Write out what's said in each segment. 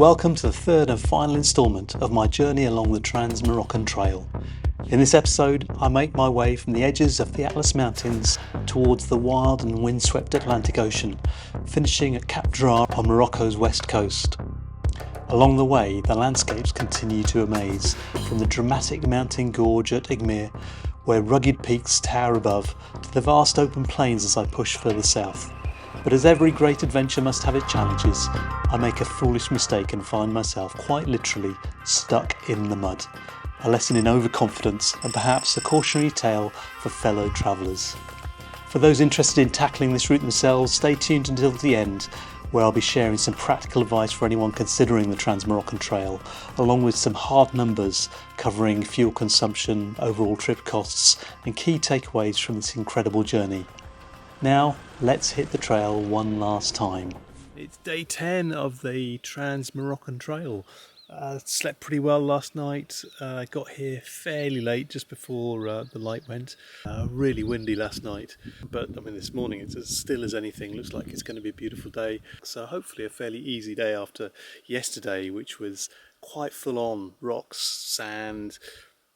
Welcome to the third and final instalment of my journey along the Trans Morocco Trail. In this episode, I make my way from the edges of the Atlas Mountains towards the wild and windswept Atlantic Ocean, finishing at Cap Drâa on Morocco's west coast. Along the way, the landscapes continue to amaze, from the dramatic mountain gorge at Igmir, where rugged peaks tower above, to the vast open plains as I push further south. But as every great adventure must have its challenges, I make a foolish mistake and find myself quite literally stuck in the mud. A lesson in overconfidence and perhaps a cautionary tale for fellow travellers. For those interested in tackling this route themselves, stay tuned until the end, where I'll be sharing some practical advice for anyone considering the Trans Morocco Trail, along with some hard numbers covering fuel consumption, overall trip costs, and key takeaways from this incredible journey. Now, let's hit the trail one last time. It's day 10 of the Trans Morocco Trail. Slept pretty well last night. Got here fairly late, just before the light went. Really windy last night, but I mean this morning it's as still as anything. Looks like it's going to be a beautiful day. So hopefully a fairly easy day after yesterday, which was quite full on rocks, sand,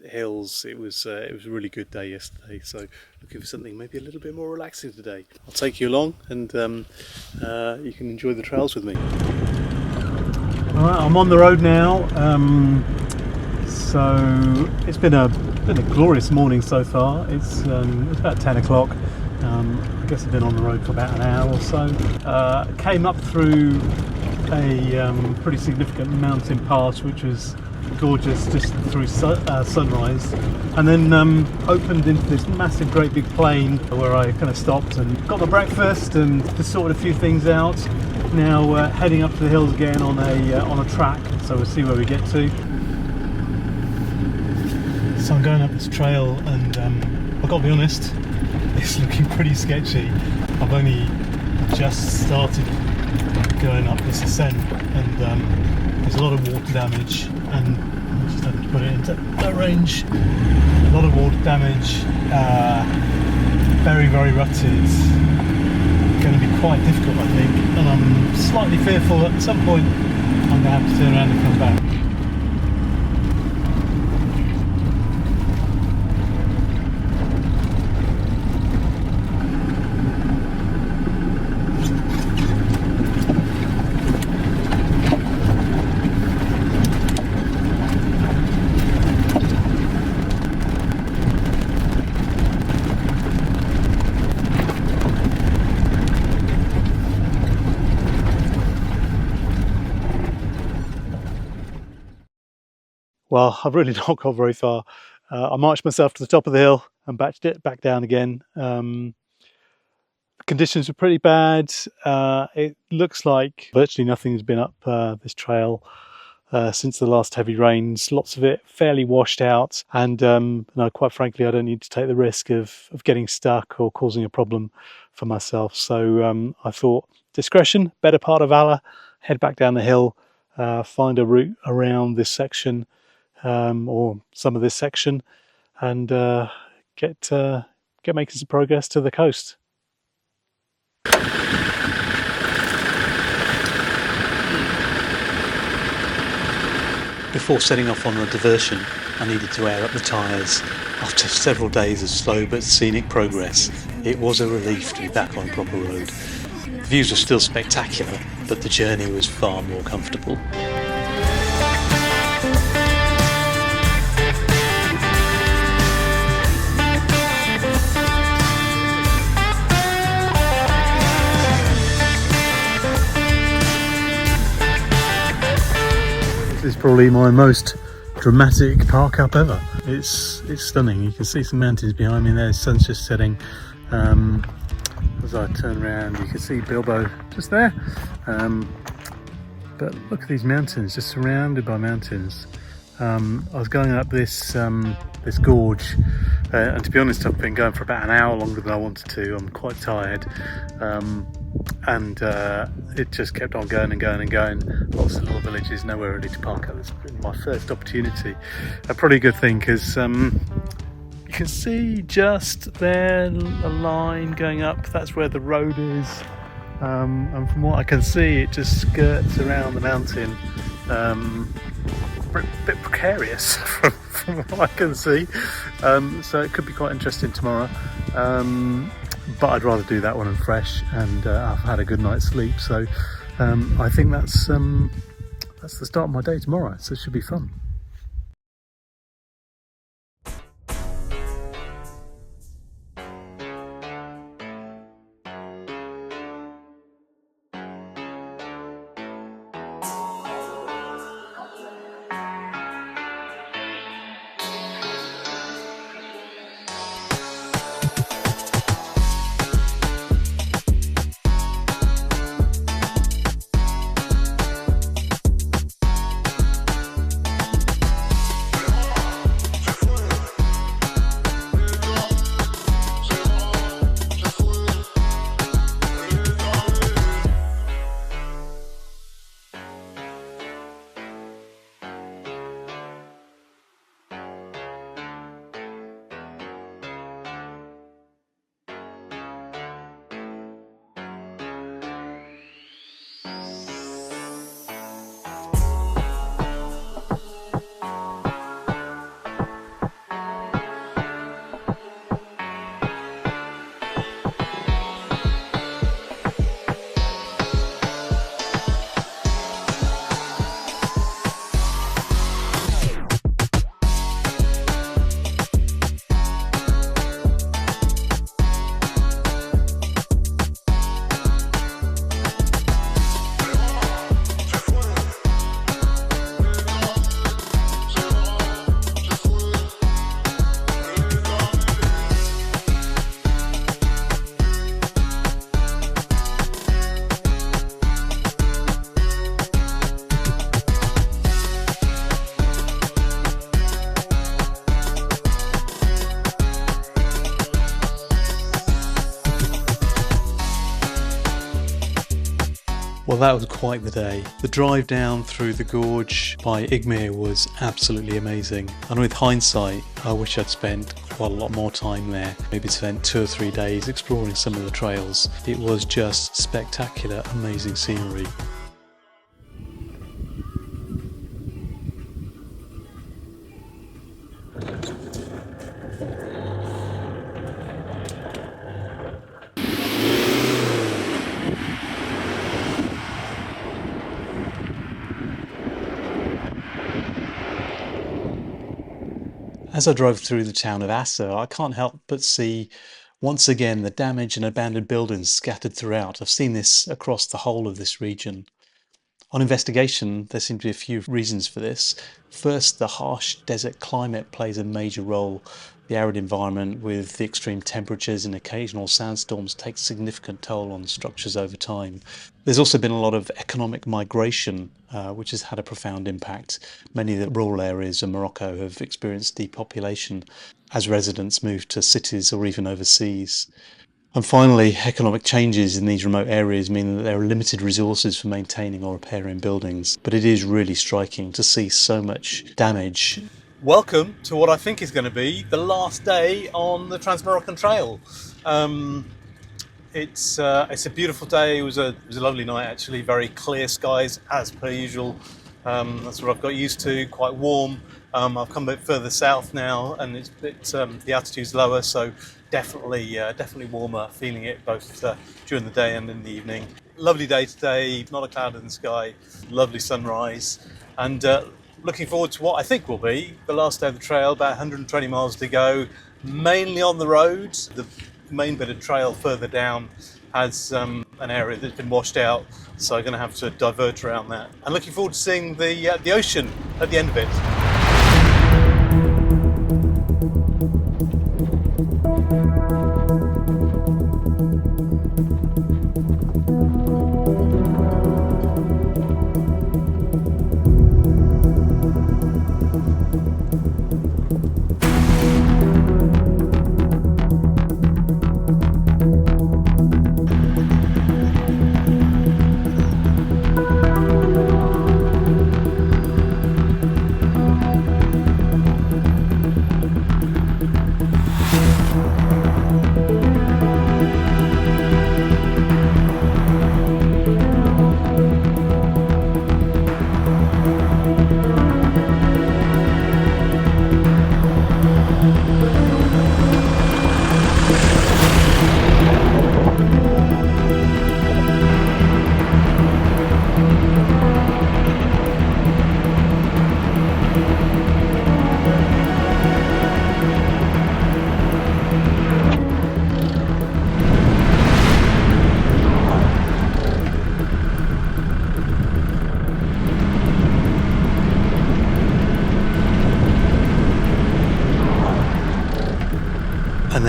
hills. It was a really good day yesterday, so looking for something maybe a little bit more relaxing today. I'll take you along and you can enjoy the trails with me. Alright, I'm on the road now, so it's been a glorious morning so far. It's about 10 o'clock. I guess I've been on the road for about an hour or so. Came up through a pretty significant mountain pass, which was gorgeous just through sunrise, and then opened into this massive great big plain where I kind of stopped and got my breakfast and just sorted a few things out. Now heading up to the hills again on a track, so we'll see where we get to. So I'm going up this trail and I've got to be honest, it's looking pretty sketchy. I've only just started going up this ascent and there's a lot of water damage, and I just have to put it into that range. A lot of water damage, very, very rutted. Going to be quite difficult, I think, and I'm slightly fearful that at some point I'm going to have to turn around and come back. Well, I've really not got very far. I marched myself to the top of the hill and backed it back down again. The conditions were pretty bad. It looks like virtually nothing has been up this trail since the last heavy rains. Lots of it fairly washed out, and no, quite frankly, I don't need to take the risk of getting stuck or causing a problem for myself. So I thought, discretion, better part of valor. Head back down the hill, find a route around this section. Or some of this section, and get making some progress to the coast. Before setting off on the diversion, I needed to air up the tyres. After several days of slow but scenic progress, it was a relief to be back on proper road. The views were still spectacular, but the journey was far more comfortable. This is probably my most dramatic park up ever. It's stunning. You can see some mountains behind me there. The sun's just setting. As I turn around, you can see Bilbo just there. But look at these mountains, just surrounded by mountains. I was going up this gorge, and to be honest, I've been going for about an hour longer than I wanted to. I'm quite tired. And it just kept on going and going and going. Lots of little villages, nowhere really to park up. It's been my first opportunity. A probably good thing, because you can see just there a line going up. That's where the road is, and from what I can see, it just skirts around the mountain bit precarious from what I can see, so it could be quite interesting tomorrow, but I'd rather do that one and fresh, and I've had a good night's sleep, so I think that's the start of my day tomorrow, so it should be fun. Well, that was quite the day. The drive down through the gorge by Igmere was absolutely amazing, and with hindsight I wish I'd spent quite a lot more time there, maybe spent 2 or 3 days exploring some of the trails. It was just spectacular, amazing scenery. As I drove through the town of Assa, I can't help but see once again the damage and abandoned buildings scattered throughout. I've seen this across the whole of this region. On investigation, there seem to be a few reasons for this. First, the harsh desert climate plays a major role. The arid environment with the extreme temperatures and occasional sandstorms takes significant toll on structures over time. There's also been a lot of economic migration, which has had a profound impact. Many of the rural areas of Morocco have experienced depopulation as residents move to cities or even overseas. And finally, economic changes in these remote areas mean that there are limited resources for maintaining or repairing buildings. But it is really striking to see so much damage. Welcome to what I think is going to be the last day on the Trans Morocco Trail. It's a beautiful day. It was a lovely night actually. Very clear skies as per usual. That's what I've got used to. Quite warm. I've come a bit further south now, and the altitude's lower, so definitely warmer. Feeling it both during the day and in the evening. Lovely day today. Not a cloud in the sky. Lovely sunrise, and looking forward to what I think will be the last day of the trail. About 120 miles to go, mainly on the road. The main bit of trail further down has an area that's been washed out, so I'm going to have to divert around that. And looking forward to seeing the ocean at the end of it.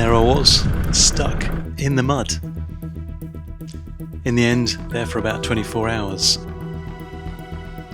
there I was, stuck in the mud. In the end, there for about 24 hours.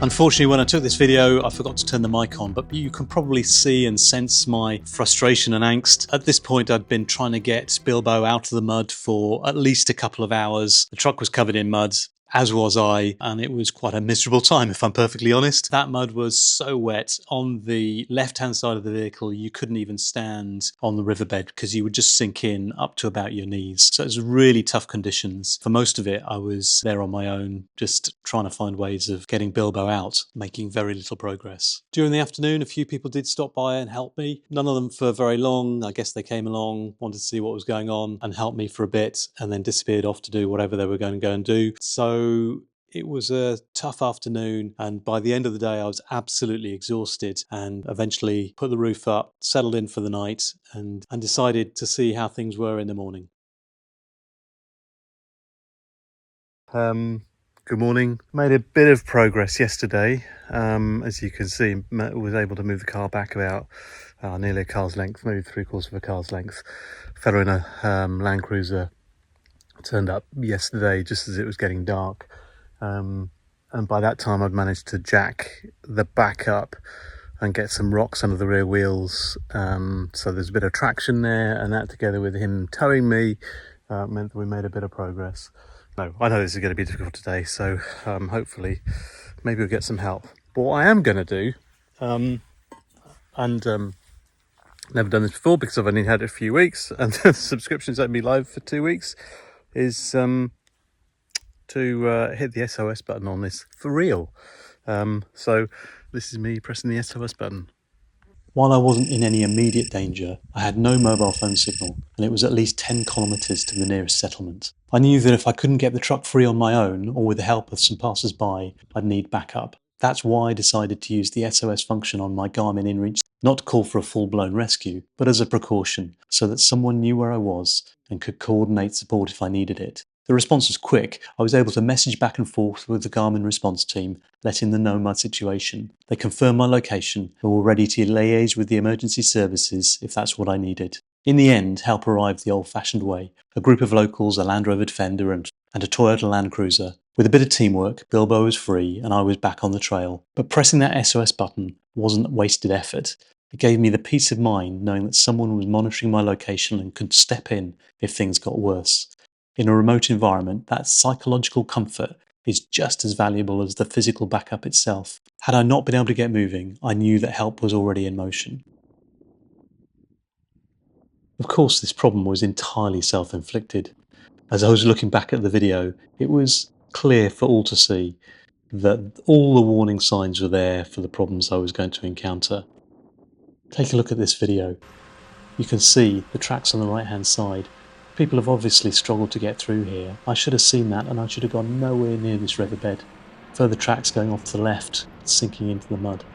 Unfortunately, when I took this video, I forgot to turn the mic on, but you can probably see and sense my frustration and angst. At this point, I'd been trying to get Bilbo out of the mud for at least a couple of hours. The truck was covered in mud, as was I, and it was quite a miserable time, if I'm perfectly honest. That mud was so wet. On the left-hand side of the vehicle, you couldn't even stand on the riverbed because you would just sink in up to about your knees. So it was really tough conditions. For most of it, I was there on my own, just trying to find ways of getting Bilbo out, making very little progress. During the afternoon, a few people did stop by and help me. None of them for very long. I guess they came along, wanted to see what was going on and helped me for a bit, and then disappeared off to do whatever they were going to go and do. So it was a tough afternoon, and by the end of the day I was absolutely exhausted, and eventually put the roof up, settled in for the night, and decided to see how things were in the morning. Good morning. Made a bit of progress yesterday. As you can see, was able to move the car back about nearly a car's length, maybe 3/4 of a car's length. Fellow in a Land Cruiser turned up yesterday just as it was getting dark, and by that time I'd managed to jack the back up and get some rocks under the rear wheels, so there's a bit of traction there, and that together with him towing me meant that we made a bit of progress. No, I know this is going to be difficult today, so hopefully maybe we'll get some help. But what I am going to do, never done this before because I've only had it a few weeks and the subscription's only live for 2 weeks, is to hit the SOS button on this for real. So this is me pressing the SOS button. While I wasn't in any immediate danger, I had no mobile phone signal, and it was at least 10 kilometres to the nearest settlement. I knew that if I couldn't get the truck free on my own, or with the help of some passers-by, I'd need backup. That's why I decided to use the SOS function on my Garmin InReach, not to call for a full-blown rescue, but as a precaution, so that someone knew where I was and could coordinate support if I needed it. The response was quick. I was able to message back and forth with the Garmin response team, letting them know my situation. They confirmed my location and were ready to liaise with the emergency services if that's what I needed. In the end, help arrived the old-fashioned way. A group of locals, a Land Rover Defender and a Toyota Land Cruiser. With a bit of teamwork, Bilbo was free and I was back on the trail. But pressing that SOS button wasn't wasted effort. It gave me the peace of mind knowing that someone was monitoring my location and could step in if things got worse. In a remote environment, that psychological comfort is just as valuable as the physical backup itself. Had I not been able to get moving, I knew that help was already in motion. Of course, this problem was entirely self-inflicted. As I was looking back at the video, it was clear for all to see that all the warning signs were there for the problems I was going to encounter. Take a look at this video. You can see the tracks on the right-hand side. People have obviously struggled to get through here. I should have seen that, and I should have gone nowhere near this riverbed. Further tracks going off to the left, sinking into the mud.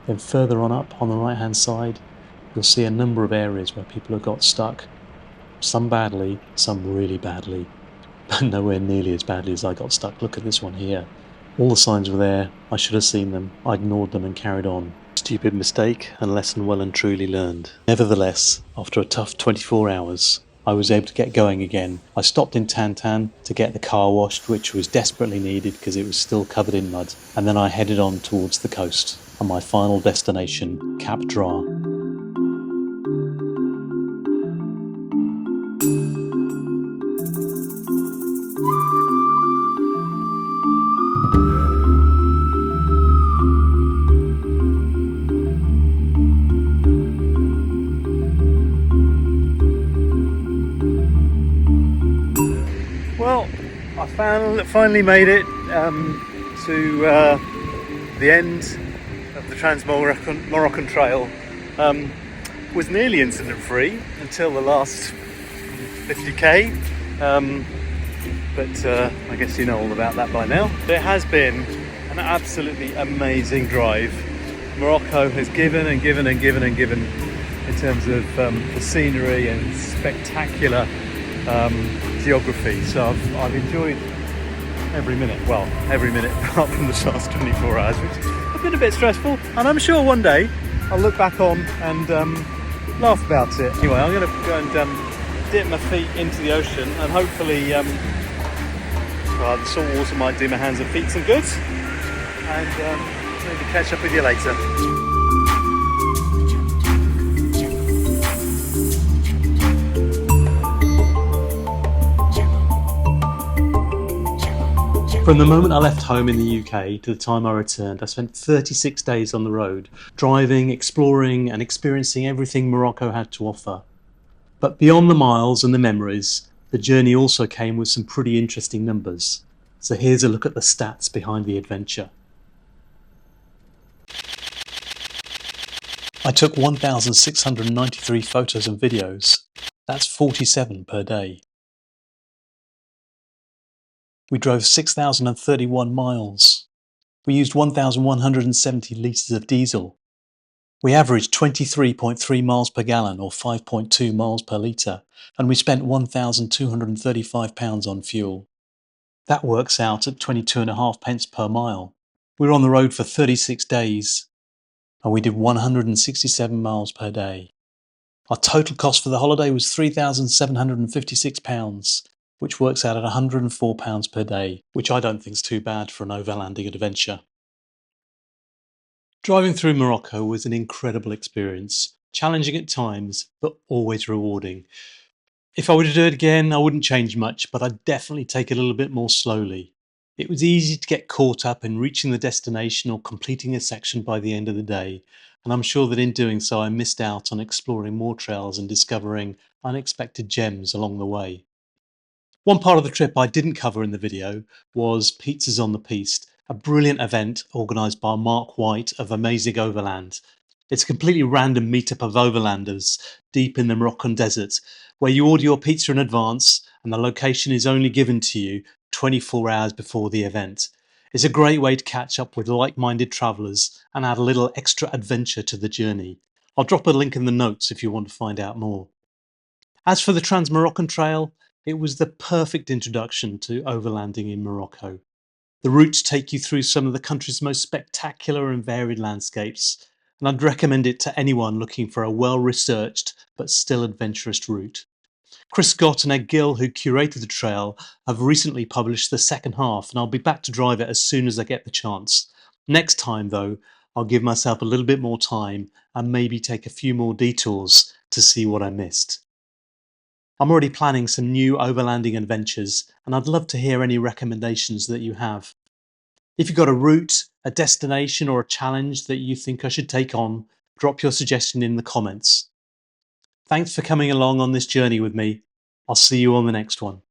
Then further on up on the right-hand side, you'll see a number of areas where people have got stuck. Some badly, some really badly, but nowhere nearly as badly as I got stuck. Look at this one here. All the signs were there. I should have seen them. I ignored them and carried on. Stupid mistake, and lesson well and truly learned. Nevertheless, after a tough 24 hours, I was able to get going again. I stopped in Tantan to get the car washed, which was desperately needed because it was still covered in mud, and then I headed on towards the coast, and my final destination, Cap Drâa. Well, I finally made it to the end of the Trans Morocco Trail. Was nearly incident free until the last 50k, but I guess you know all about that by now. It has been an absolutely amazing drive. Morocco has given and given and given and given in terms of the scenery and spectacular geography, so I've enjoyed every minute apart from the last 24 hours, which have been a bit stressful, and I'm sure one day I'll look back on and laugh about it. Anyway, I'm going to go and dip my feet into the ocean, and hopefully well, the salt water might do my hands and feet some good, and maybe catch up with you later. From the moment I left home in the UK to the time I returned, I spent 36 days on the road, driving, exploring and experiencing everything Morocco had to offer. But beyond the miles and the memories, the journey also came with some pretty interesting numbers. So here's a look at the stats behind the adventure. I took 1,693 photos and videos. That's 47 per day. We drove 6,031 miles. We used 1,170 litres of diesel. We averaged 23.3 miles per gallon or 5.2 miles per litre, and we spent £1,235 on fuel. That works out at 22.5 pence per mile. We were on the road for 36 days, and we did 167 miles per day. Our total cost for the holiday was £3,756, which works out at £104 per day, which I don't think is too bad for an overlanding adventure. Driving through Morocco was an incredible experience, challenging at times, but always rewarding. If I were to do it again, I wouldn't change much, but I'd definitely take it a little bit more slowly. It was easy to get caught up in reaching the destination or completing a section by the end of the day, and I'm sure that in doing so I missed out on exploring more trails and discovering unexpected gems along the way. One part of the trip I didn't cover in the video was Pizzas on the Piste, a brilliant event organised by Mark White of Amazing Overland. It's a completely random meetup of overlanders deep in the Moroccan desert, where you order your pizza in advance and the location is only given to you 24 hours before the event. It's a great way to catch up with like-minded travellers and add a little extra adventure to the journey. I'll drop a link in the notes if you want to find out more. As for the Trans Morocco Trail, it was the perfect introduction to overlanding in Morocco. The routes take you through some of the country's most spectacular and varied landscapes, and I'd recommend it to anyone looking for a well-researched but still adventurous route. Chris Scott and Ed Gill, who curated the trail, have recently published the second half, and I'll be back to drive it as soon as I get the chance. Next time, though, I'll give myself a little bit more time and maybe take a few more detours to see what I missed. I'm already planning some new overlanding adventures, and I'd love to hear any recommendations that you have. If you've got a route, a destination or a challenge that you think I should take on, drop your suggestion in the comments. Thanks for coming along on this journey with me. I'll see you on the next one.